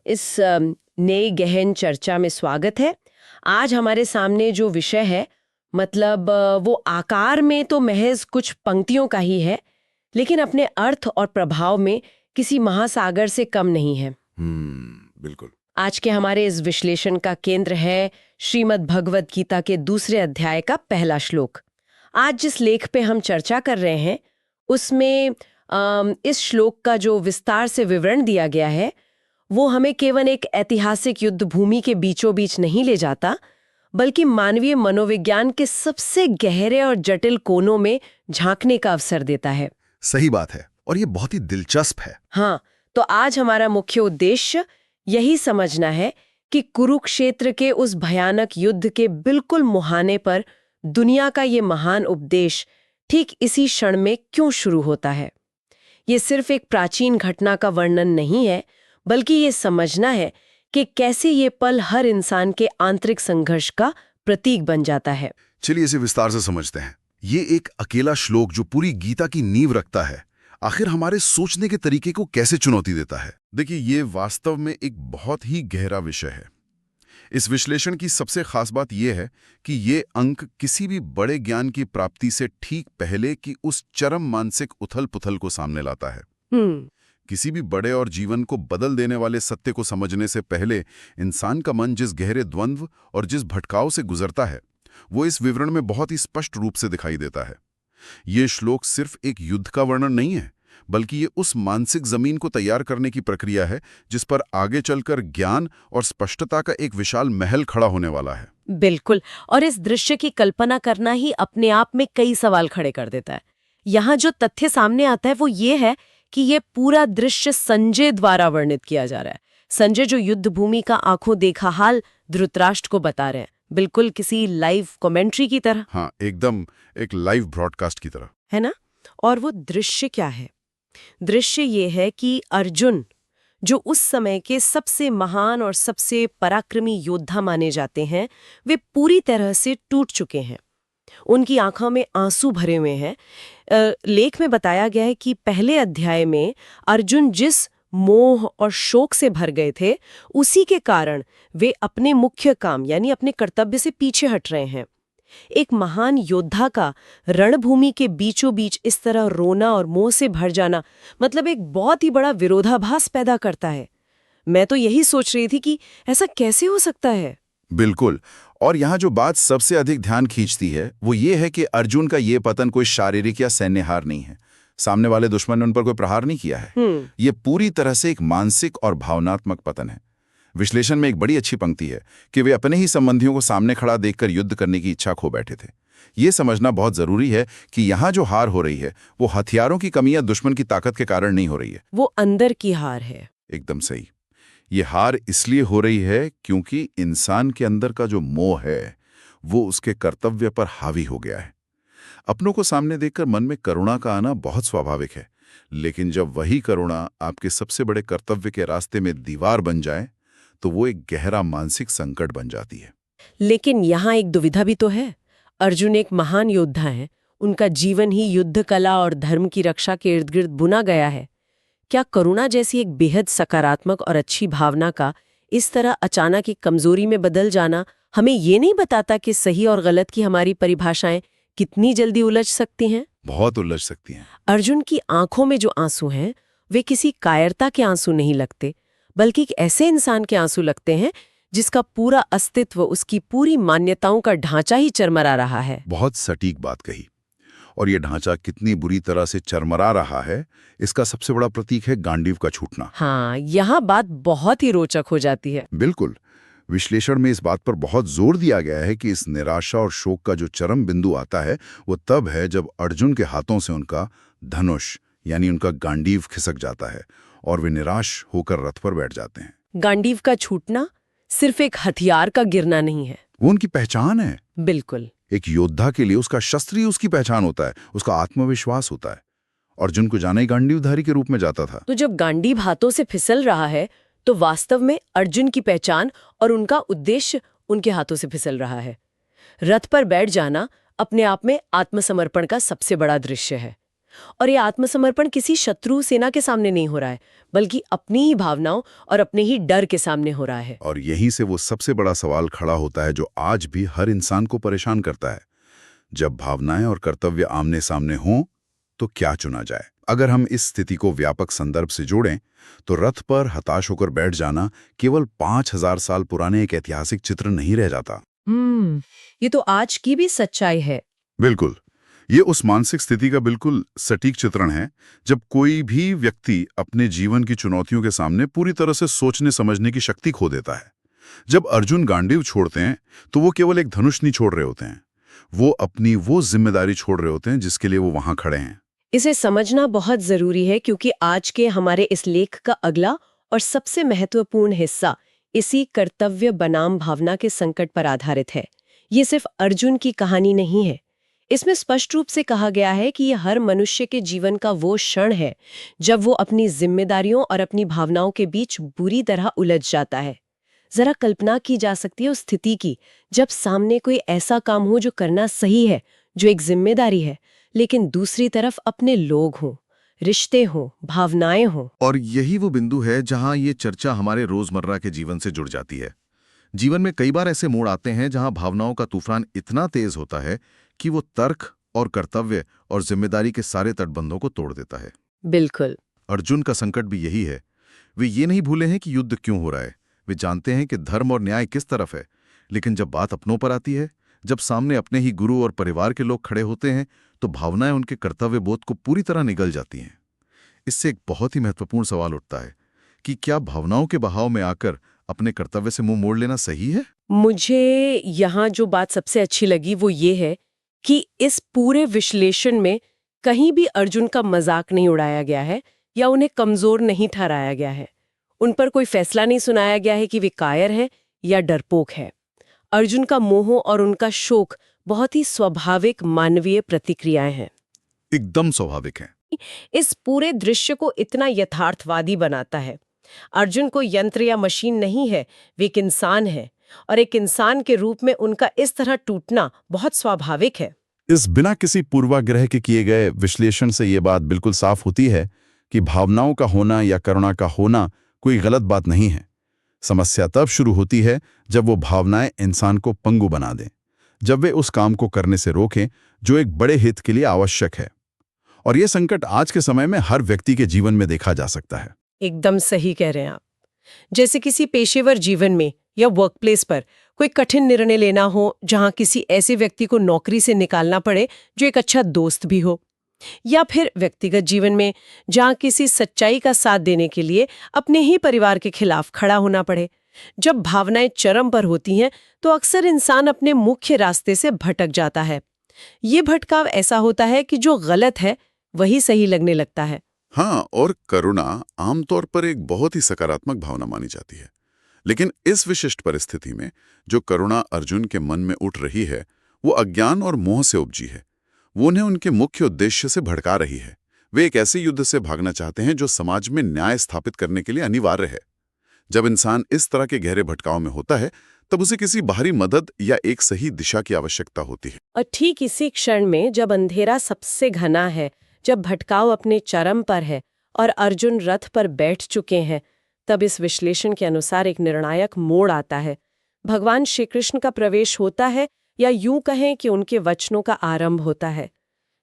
इस नई गहन चर्चा में स्वागत है। आज हमारे सामने जो विषय है मतलब वो आकार में तो महज कुछ पंक्तियों का ही है, लेकिन अपने अर्थ और प्रभाव में किसी महासागर से कम नहीं है। बिल्कुल। आज के हमारे इस विश्लेषण का केंद्र है श्रीमद् भगवद गीता के दूसरे अध्याय का पहला श्लोक। आज जिस लेख पे हम चर्चा कर रहे हैं उसमें इस श्लोक का जो विस्तार से विवरण दिया गया है वो हमें केवल एक ऐतिहासिक युद्ध भूमि के बीचों बीच नहीं ले जाता, बल्कि मानवीय मनोविज्ञान के सबसे गहरे और जटिल कोनों में झांकने का अवसर देता है। सही बात है, और ये बहुत ही दिलचस्प है। हाँ, तो आज हमारा मुख्य उद्देश्य यही समझना है कि कुरुक्षेत्र के उस भयानक युद्ध के बिल्कुल मुहाने पर दुनिया का ये महान उपदेश ठीक इसी क्षण में क्यों शुरू होता है। ये सिर्फ एक प्राचीन घटना का वर्णन नहीं है, बल्कि ये समझना है कि कैसे ये पल हर इंसान के आंतरिक संघर्ष का प्रतीक बन जाता है। चलिए इसे विस्तार से समझते हैं। ये एक अकेला श्लोक जो पूरी गीता की नींव रखता है, आखिर हमारे सोचने के तरीके को कैसे चुनौती देता है। देखिए, ये वास्तव में एक बहुत ही गहरा विषय है। इस विश्लेषण की सबसे खास बात यह है कि ये अंक किसी भी बड़े ज्ञान की प्राप्ति से ठीक पहले की उस चरम मानसिक उथल-पुथल को सामने लाता है। किसी भी बड़े और जीवन को बदल देने वाले सत्य को समझने से पहले इंसान का मन जिस गहरे द्वंद्व और जिस भटकाव से गुजरता है, वो इस विवरण में बहुत ही स्पष्ट रूप से दिखाई देता है। ये श्लोक सिर्फ एक युद्ध का वर्णन नहीं है, बल्कि ये उस मानसिक जमीन को तैयार करने की प्रक्रिया है जिस पर आगे चलकर ज्ञान और स्पष्टता का एक विशाल महल खड़ा होने वाला है। बिल्कुल, और इस दृश्य की कल्पना करना ही अपने आप में कई सवाल खड़े कर देता है। यहाँ जो तथ्य सामने आता है वो ये है कि ये पूरा दृश्य संजय द्वारा वर्णित किया जा रहा है। संजय जो युद्ध भूमि का आंखों देखा हाल धृतराष्ट्र को बता रहे हैं, बिल्कुल किसी लाइव कमेंट्री की तरह। हाँ, एकदम एक लाइव ब्रॉडकास्ट की तरह, है ना। और वो दृश्य क्या है? दृश्य ये है कि अर्जुन, जो उस समय के सबसे महान और सबसे पराक्रमी योद्धा माने जाते हैं, वे पूरी तरह से टूट चुके हैं। उनकी आंखों में आंसू भरे हुए हैं। लेख में बताया गया है कि पहले अध्याय में अर्जुन जिस मोह और शोक से भर गए थे, उसी के कारण वे अपने मुख्य काम यानी अपने कर्तव्य से पीछे हट रहे हैं। एक महान योद्धा का रणभूमि के बीचों बीच इस तरह रोना और मोह से भर जाना मतलब एक बहुत ही बड़ा विरोधाभास पैदा करता है। मैं तो यही सोच रही थी कि ऐसा कैसे हो सकता है। बिल्कुल। और यहाँ जो बात सबसे अधिक ध्यान खींचती है वो ये है कि अर्जुन का ये पतन कोई शारीरिक या सैन्य हार नहीं है। सामने वाले दुश्मन ने उन पर कोई प्रहार नहीं किया है। ये पूरी तरह से एक मानसिक और भावनात्मक पतन है। विश्लेषण में एक बड़ी अच्छी पंक्ति है कि वे अपने ही संबंधियों को सामने खड़ा देखकर युद्ध करने की इच्छा खो बैठे थे। ये समझना बहुत जरूरी है कि यहाँ जो हार हो रही है वो हथियारों की कमी या दुश्मन की ताकत के कारण नहीं हो रही है, वो अंदर की हार है। एकदम सही। ये हार इसलिए हो रही है क्योंकि इंसान के अंदर का जो मोह है वो उसके कर्तव्य पर हावी हो गया है। अपनों को सामने देखकर मन में करुणा का आना बहुत स्वाभाविक है, लेकिन जब वही करुणा आपके सबसे बड़े कर्तव्य के रास्ते में दीवार बन जाए तो वो एक गहरा मानसिक संकट बन जाती है। लेकिन यहाँ एक दुविधा भी तो है। अर्जुन एक महान योद्धा है, उनका जीवन ही युद्ध कला और धर्म की रक्षा के इर्द गिर्द बुना गया है। क्या करुणा जैसी एक बेहद सकारात्मक और अच्छी भावना का इस तरह अचानक एक कमजोरी में बदल जाना हमें ये नहीं बताता कि सही और गलत की हमारी परिभाषाएं कितनी जल्दी उलझ सकती हैं? बहुत उलझ सकती हैं। अर्जुन की आंखों में जो आंसू हैं वे किसी कायरता के आंसू नहीं लगते, बल्कि एक ऐसे इंसान के आंसू लगते हैं जिसका पूरा अस्तित्व, उसकी पूरी मान्यताओं का ढांचा ही चरमरा रहा है। बहुत सटीक बात कही। और ये ढांचा कितनी बुरी तरह से चरमरा रहा है, इसका सबसे बड़ा प्रतीक है गांडीव का छूटना। हाँ, यहाँ बात बहुत ही रोचक हो जाती है। बिल्कुल। विश्लेषण में इस बात पर बहुत जोर दिया गया है कि इस निराशा और शोक का जो चरम बिंदु आता है वो तब है जब अर्जुन के हाथों से उनका धनुष यानी उनका गांडीव खिसक जाता है और वे निराश होकर रथ पर बैठ जाते हैं। गांडीव का छूटना सिर्फ एक हथियार का गिरना नहीं है, वो उनकी पहचान है। बिल्कुल। एक योद्धा के लिए उसका शस्त्र ही उसकी पहचान होता है, उसका आत्मविश्वास होता है। अर्जुन को जाना ही गांडीवधारी के रूप में जाता था। तो जब गांडीव हाथों से फिसल रहा है तो वास्तव में अर्जुन की पहचान और उनका उद्देश्य उनके हाथों से फिसल रहा है। रथ पर बैठ जाना अपने आप में आत्मसमर्पण का सबसे बड़ा दृश्य है। और ये आत्मसमर्पण किसी शत्रु सेना के सामने नहीं हो रहा है, बल्कि अपनी ही भावनाओं और अपने ही डर के सामने हो रहा है। और यहीं से वो सबसे बड़ा सवाल खड़ा होता है जो आज भी हर इंसान को परेशान करता है। जब भावनाएं और कर्तव्य आमने सामने हों तो क्या चुना जाए? अगर हम इस स्थिति को व्यापक संदर्भ से जोड़ें तो रथ पर हताश होकर बैठ जाना केवल 5000 साल पुराने एक ऐतिहासिक चित्र नहीं रह जाता। ये तो आज की भी सच्चाई है। बिल्कुल, ये उस मानसिक स्थिति का बिल्कुल सटीक चित्रण है जब कोई भी व्यक्ति अपने जीवन की चुनौतियों के सामने पूरी तरह से सोचने समझने की शक्ति खो देता है। जब अर्जुन गांडीव छोड़ते हैं तो वो केवल एक धनुष नहीं छोड़ रहे होते हैं, वो अपनी वो जिम्मेदारी छोड़ रहे होते हैं जिसके लिए वो वहां खड़े हैं। इसे समझना बहुत जरूरी है क्योंकि आज के हमारे इस लेख का अगला और सबसे महत्वपूर्ण हिस्सा इसी कर्तव्य बनाम भावना के संकट पर आधारित है। ये सिर्फ अर्जुन की कहानी नहीं है। इसमें स्पष्ट रूप से कहा गया है कि यह हर मनुष्य के जीवन का वो क्षण है जब वो अपनी जिम्मेदारियों और अपनी भावनाओं के बीच बुरी तरह उलझ जाता है। जरा कल्पना की जा सकती है उस स्थिति की जब सामने कोई ऐसा काम हो जो करना सही है, जो एक जिम्मेदारी है, लेकिन दूसरी तरफ अपने लोग हों, रिश्ते हों, भावनाएं हों। और यही वो बिंदु है जहां ये चर्चा हमारे रोजमर्रा के जीवन से जुड़ जाती है। जीवन में कई बार ऐसे मोड़ आते हैं जहां भावनाओं का तूफान इतना तेज होता है कि वो तर्क और कर्तव्य और जिम्मेदारी के सारे तटबंधों को तोड़ देता है। बिल्कुल। अर्जुन का संकट भी यही है। वे ये नहीं भूले हैं कि युद्ध क्यों हो रहा है। वे जानते हैं कि धर्म और न्याय किस तरफ है, लेकिन जब बात अपनों पर आती है, जब सामने अपने ही गुरु और परिवार के लोग खड़े होते हैं, तो भावनाएं उनके कर्तव्य बोध को पूरी तरह निगल जाती हैं। इससे एक बहुत ही महत्वपूर्ण सवाल उठता है कि क्या भावनाओं के बहाव में आकर अपने कर्तव्य से मुंह मोड़ लेना सही है? मुझे यहाँ जो बात सबसे अच्छी लगी वो ये है कि इस पूरे विश्लेषण में कहीं भी अर्जुन का मजाक नहीं उड़ाया गया है या उन्हें कमजोर नहीं ठहराया गया है। उन पर कोई फैसला नहीं सुनाया गया है कि वे कायर हैं या डरपोक है। अर्जुन का मोह और उनका शोक बहुत ही स्वाभाविक मानवीय प्रतिक्रियाएं हैं। एकदम स्वाभाविक है। इस पूरे दृश्य को इतना यथार्थवादी बनाता है। अर्जुन को यंत्र या मशीन नहीं है, वे एक इंसान है, और एक इंसान के रूप में उनका इस तरह टूटना बहुत स्वाभाविक है। इस बिना किसी पूर्वाग्रह के किए गए विश्लेषण से ये बात बिल्कुल साफ होती है कि भावनाओं का होना या करुणा का होना कोई गलत बात नहीं है। समस्या तब शुरू होती है जब वो भावनाएं इंसान को पंगु बना दें, जब वे उस काम को करने से रोकें जो एक बड़े हित के लिए आवश्यक है। और ये संकट आज के समय में हर व्यक्ति के जीवन में देखा जा सकता है। एकदम सही कह रहे हैं आप। जैसे किसी पेशेवर जीवन में या वर्कप्लेस पर कोई कठिन निर्णय लेना हो जहां किसी ऐसे व्यक्ति को नौकरी से निकालना पड़े जो एक अच्छा दोस्त भी हो, या फिर व्यक्तिगत जीवन में जहां किसी सच्चाई का साथ देने के लिए अपने ही परिवार के खिलाफ खड़ा होना पड़े। जब भावनाएं चरम पर होती हैं तो अक्सर इंसान अपने मुख्य रास्ते से भटक जाता है। ये भटकाव ऐसा होता है कि जो गलत है वही सही लगने लगता है। हाँ, और करुणा आमतौर पर एक बहुत ही सकारात्मक भावना मानी जाती है, लेकिन इस विशिष्ट परिस्थिति में जो करुणा अर्जुन के मन में उठ रही है वो अज्ञान और मोह से उपजी है। वो उन्हें उनके मुख्य उद्देश्य से भड़का रही है। वे एक ऐसे युद्ध से भागना चाहते हैं जो समाज में न्याय स्थापित करने के लिए अनिवार्य है। जब इंसान इस तरह के गहरे भटकाव में होता है तब उसे किसी बाहरी मदद या एक सही दिशा की आवश्यकता होती है। और ठीक इसी क्षण में जब अंधेरा सबसे घना है, जब भटकाव अपने चरम पर है और अर्जुन रथ पर बैठ चुके हैं, तब इस विश्लेषण के अनुसार एक निर्णायक मोड़ आता है। भगवान श्री कृष्ण का प्रवेश होता है, या यूं कहें कि उनके वचनों का आरंभ होता है।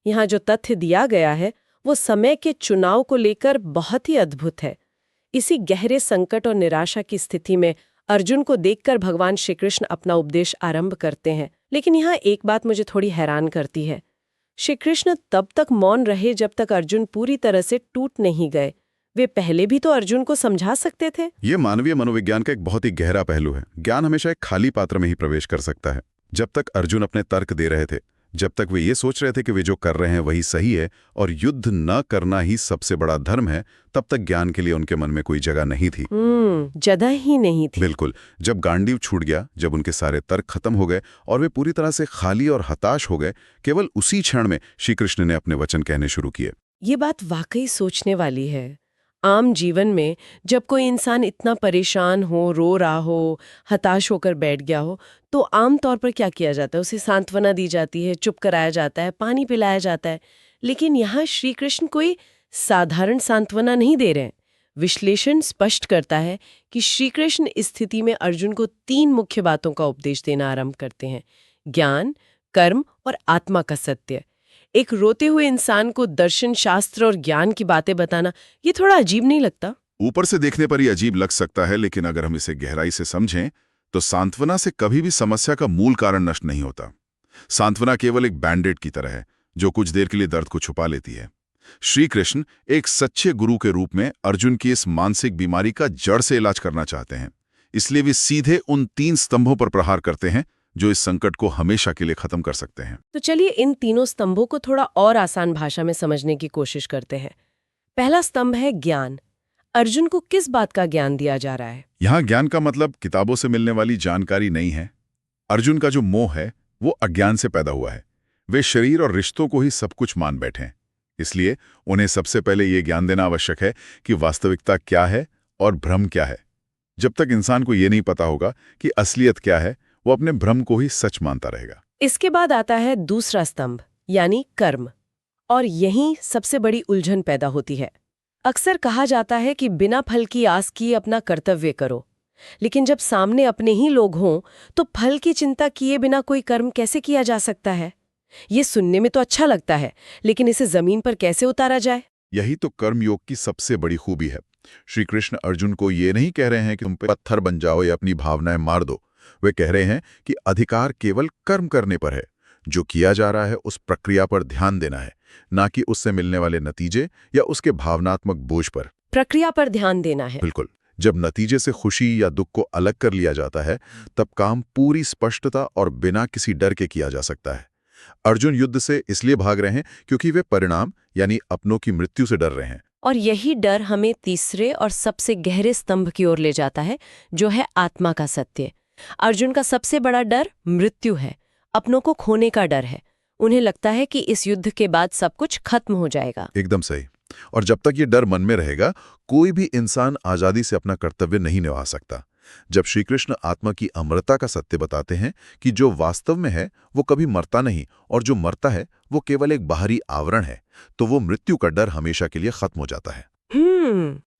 यहाँ जो तथ्य दिया गया है वो समय के चुनाव को लेकर बहुत ही अद्भुत है। इसी गहरे संकट और निराशा की स्थिति में अर्जुन को देखकर भगवान श्री कृष्ण अपना उपदेश आरंभ करते हैं। लेकिन यहाँ एक बात मुझे थोड़ी हैरान करती है। श्री कृष्ण तब तक मौन रहे जब तक अर्जुन पूरी तरह से टूट नहीं गए। वे पहले भी तो अर्जुन को समझा सकते थे। ये मानवीय मनोविज्ञान का एक बहुत ही गहरा पहलू है। ज्ञान हमेशा एक खाली पात्र में ही प्रवेश कर सकता है। जब तक अर्जुन अपने तर्क दे रहे थे, जब तक वे ये सोच रहे थे कि वे जो कर रहे हैं वही सही है और युद्ध न करना ही सबसे बड़ा धर्म है, तब तक ज्ञान के लिए उनके मन में कोई जगह नहीं थी। जगह ही नहीं थी। बिल्कुल। जब गांडीव छूट गया, जब उनके सारे तर्क खत्म हो गए और वे पूरी तरह से खाली और हताश हो गए, केवल उसी क्षण में श्री कृष्ण ने अपने वचन कहने शुरू किए। ये बात वाकई सोचने वाली है। आम जीवन में जब कोई इंसान इतना परेशान हो, रो रहा हो, हताश होकर बैठ गया हो, तो आम तौर पर क्या किया जाता है? उसे सांत्वना दी जाती है, चुप कराया जाता है, पानी पिलाया जाता है। लेकिन यहाँ श्री कृष्ण कोई साधारण सांत्वना नहीं दे रहे हैं। विश्लेषण स्पष्ट करता है कि श्री कृष्ण इस स्थिति में अर्जुन को 3 मुख्य बातों का उपदेश देना आरंभ करते हैं: ज्ञान, कर्म और आत्मा का सत्य। एक रोते हुए इंसान को दर्शन, शास्त्र और ज्ञान की बातें बताना ये थोड़ा अजीब नहीं लगता? ऊपर से देखने पर ही अजीब लग सकता है, लेकिन अगर हम इसे गहराई से समझें तो सांत्वना से कभी भी समस्या का मूल कारण नष्ट नहीं होता। सांत्वना केवल एक बैंडेड की तरह है जो कुछ देर के लिए दर्द को छुपा लेती है। श्री कृष्ण एक सच्चे गुरु के रूप में अर्जुन की इस मानसिक बीमारी का जड़ से इलाज करना चाहते हैं। इसलिए वे सीधे उन 3 स्तंभों पर प्रहार करते हैं जो इस संकट को हमेशा के लिए खत्म कर सकते हैं। तो चलिए इन तीनों स्तंभों को थोड़ा और आसान भाषा में समझने की कोशिश करते हैं। पहला स्तंभ है ज्ञान। अर्जुन को किस बात का ज्ञान दिया जा रहा है? यहाँ ज्ञान का मतलब किताबों से मिलने वाली जानकारी नहीं है। अर्जुन का जो मोह है वो अज्ञान से पैदा हुआ है। वे शरीर और रिश्तों को ही सब कुछ मान बैठे हैं। इसलिए उन्हें सबसे पहले ये ज्ञान देना आवश्यक है कि वास्तविकता क्या है और भ्रम क्या है। जब तक इंसान को ये नहीं पता होगा कि असलियत क्या है, वो अपने भ्रम को ही सच मानता रहेगा। इसके बाद आता है दूसरा स्तंभ, यानी कर्म। और यहीं सबसे बड़ी उलझन पैदा होती है। अक्सर कहा जाता है कि बिना फल की आस किए अपना कर्तव्य करो, लेकिन जब सामने अपने ही लोग हों तो फल की चिंता किए बिना कोई कर्म कैसे किया जा सकता है? ये सुनने में तो अच्छा लगता है, लेकिन इसे जमीन पर कैसे उतारा जाए? यही तो कर्मयोग की सबसे बड़ी खूबी है। श्री कृष्ण अर्जुन को ये नहीं कह रहे हैं कि तुम पत्थर बन जाओ या अपनी भावनाएं मार दो। वे कह रहे हैं कि अधिकार केवल कर्म करने पर है। जो किया जा रहा है उस प्रक्रिया पर ध्यान देना है, ना कि उससे मिलने वाले नतीजे या उसके भावनात्मक बोझ पर। प्रक्रिया पर ध्यान देना है। बिल्कुल। जब नतीजे से खुशी या दुख को अलग कर लिया जाता है, तब काम पूरी स्पष्टता और बिना किसी डर के किया जा सकता है। अर्जुन युद्ध से इसलिए भाग रहे हैं क्योंकि वे परिणाम यानी अपनों की मृत्यु से डर रहे हैं। और यही डर हमें तीसरे और सबसे गहरे स्तंभ की ओर ले जाता है, जो है आत्मा का सत्य। अर्जुन का सबसे बड़ा डर मृत्यु है, अपनों को खोने का डर है। उन्हें लगता है कि इस युद्ध के बाद सब कुछ खत्म हो जाएगा। एकदम सही। और जब तक ये डर मन में रहेगा, कोई भी इंसान आजादी से अपना कर्तव्य नहीं निभा सकता। जब श्री कृष्ण आत्मा की अमरता का सत्य बताते हैं कि जो वास्तव में है वो कभी मरता नहीं और जो मरता है वो केवल एक बाहरी आवरण है, तो वो मृत्यु का डर हमेशा के लिए खत्म हो जाता है।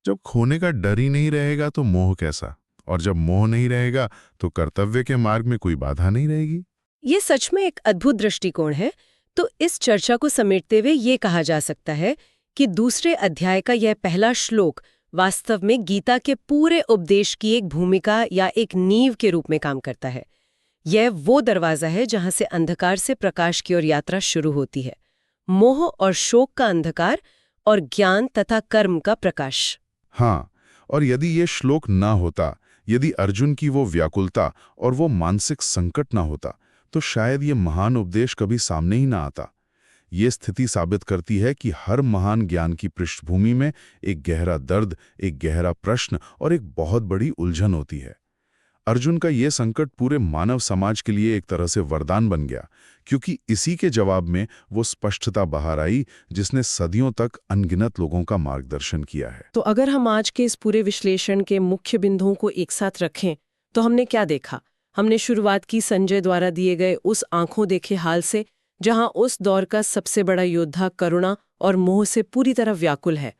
जब खोने का डर ही नहीं रहेगा तो मोह कैसा? और जब मोह नहीं रहेगा तो कर्तव्य के मार्ग में कोई बाधा नहीं रहेगी। ये सच में एक अद्भुत दृष्टिकोण है। तो इस चर्चा को समेटते हुए ये कहा जा सकता है कि दूसरे अध्याय का यह पहला श्लोक वास्तव में गीता के पूरे उपदेश की एक भूमिका या एक नींव के रूप में काम करता है। यह वो दरवाजा है जहां से अंधकार से प्रकाश की ओर यात्रा शुरू होती है। मोह और शोक का अंधकार और ज्ञान तथा कर्म का प्रकाश। हाँ, और यदि ये श्लोक ना होता, यदि अर्जुन की वो व्याकुलता और वो मानसिक संकट ना होता, तो शायद ये महान उपदेश कभी सामने ही ना आता। ये स्थिति साबित करती है कि हर महान ज्ञान की पृष्ठभूमि में एक गहरा दर्द, एक गहरा प्रश्न और एक बहुत बड़ी उलझन होती है। अर्जुन का ये संकट पूरे मानव समाज के लिए एक तरह से वरदान बन गया, क्योंकि इसी के जवाब में वो स्पष्टता बाहर आई जिसने सदियों तक अनगिनत लोगों का मार्गदर्शन किया है। तो अगर हम आज के इस पूरे विश्लेषण के मुख्य बिंदुओं को एक साथ रखें तो हमने क्या देखा? हमने शुरुआत की संजय द्वारा दिए गए उस आंखों देखे हाल से, जहां उस दौर का सबसे बड़ा योद्धा करुणा और मोह से पूरी तरह व्याकुल है।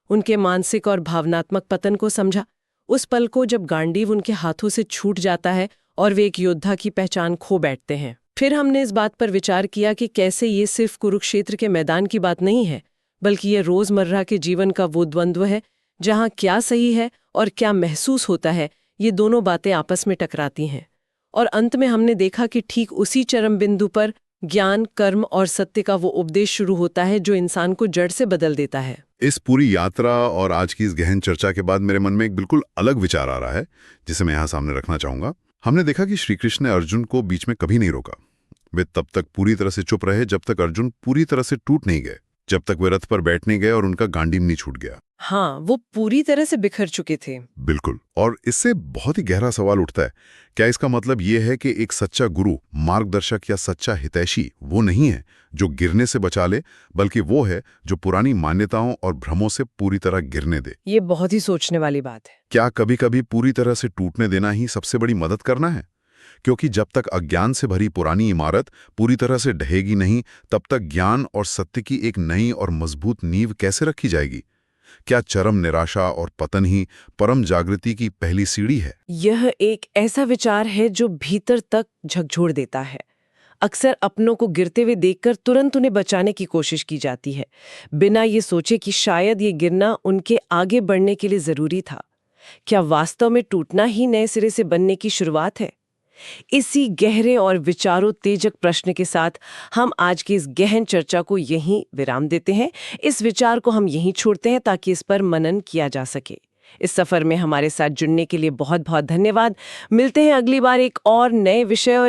उनके मानसिक और भावनात्मक पतन को समझा, उस पल को जब गांडीव उनके हाथों से छूट जाता है और वे एक योद्धा की पहचान खो बैठते हैं। फिर हमने इस बात पर विचार किया कि कैसे ये सिर्फ कुरुक्षेत्र के मैदान की बात नहीं है, बल्कि ये रोजमर्रा के जीवन का वो द्वंद्व है जहां क्या सही है और क्या महसूस होता है, ये दोनों बातें आपस में टकराती हैं। और अंत में हमने देखा कि ठीक उसी चरम बिंदु पर ज्ञान, कर्म और सत्य का वो उपदेश शुरू होता है जो इंसान को जड़ से बदल देता है। इस पूरी यात्रा और आज की इस गहन चर्चा के बाद मेरे मन में एक बिल्कुल अलग विचार आ रहा है, जिसे मैं यहाँ सामने रखना चाहूंगा। हमने देखा कि श्री कृष्ण ने अर्जुन को बीच में कभी नहीं रोका। वे तब तक पूरी तरह से चुप रहे जब तक अर्जुन पूरी तरह से टूट नहीं गए, जब तक वे रथ पर बैठ नहीं गए और उनका गांडीव नहीं छूट गया। हाँ, वो पूरी तरह से बिखर चुके थे। बिल्कुल। और इससे बहुत ही गहरा सवाल उठता है, क्या इसका मतलब ये है कि एक सच्चा गुरु, मार्गदर्शक या सच्चा हितैषी वो नहीं है जो गिरने से बचा ले, बल्कि वो है जो पुरानी मान्यताओं और भ्रमों से पूरी तरह गिरने दे? ये बहुत ही सोचने वाली बात है। क्या कभी कभी पूरी तरह से टूटने देना ही सबसे बड़ी मदद करना है? क्योंकि जब तक अज्ञान से भरी पुरानी इमारत पूरी तरह से ढहेगी नहीं, तब तक ज्ञान और सत्य की एक नई और मजबूत नींव कैसे रखी जाएगी? क्या चरम निराशा और पतन ही परम जागृति की पहली सीढ़ी है? यह एक ऐसा विचार है जो भीतर तक झकझोर देता है। अक्सर अपनों को गिरते हुए देखकर तुरंत उन्हें बचाने की कोशिश की जाती है, बिना ये सोचे कि शायद ये गिरना उनके आगे बढ़ने के लिए जरूरी था। क्या वास्तव में टूटना ही नए सिरे से बनने की शुरुआत है? इसी गहरे और विचारोत्तेजक प्रश्न के साथ हम आज की इस गहन चर्चा को यहीं विराम देते हैं। इस विचार को हम यहीं छोड़ते हैं ताकि इस पर मनन किया जा सके। इस सफर में हमारे साथ जुड़ने के लिए बहुत बहुत धन्यवाद। मिलते हैं अगली बार एक और नए विषय और